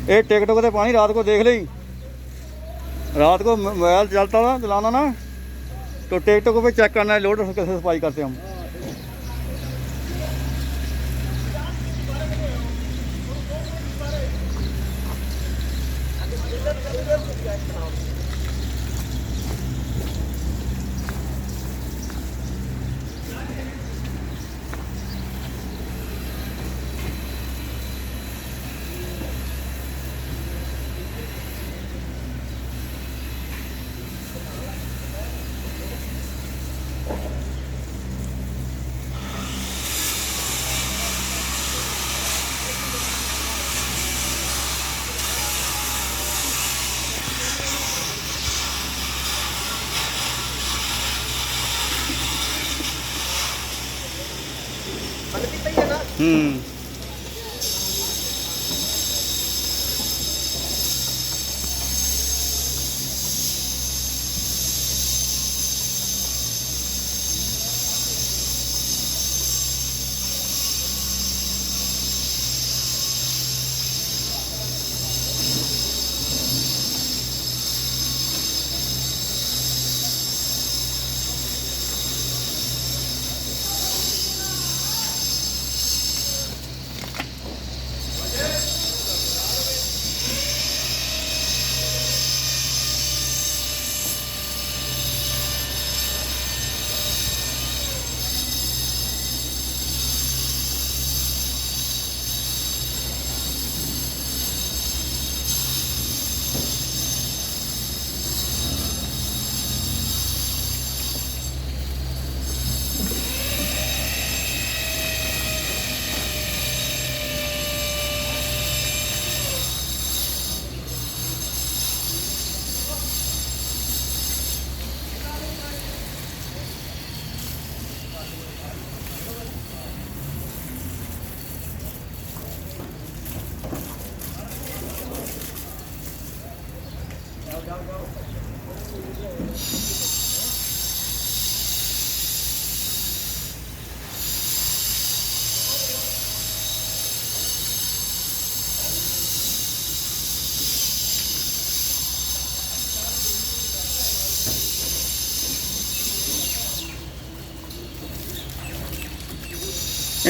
ये टिकटॉक पे पानी रात को देख ली, रात को मोबाइल चलता ना चलाना ना तो टिकटॉक पे चेक करना है लोड कैसे सफाई करते हम।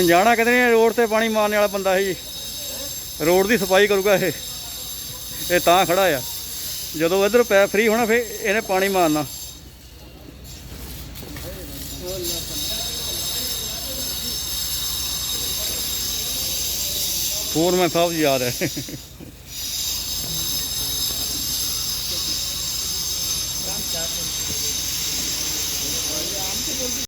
जाना कहते नहीं रोड से पानी मारने वाला बंदा है जी, रोड की सफाई करूगा ये तां खड़ा आ, जो इधर पैप फ्री होना फिर इन्हें पानी मारना। फोरमैन साहब याद है।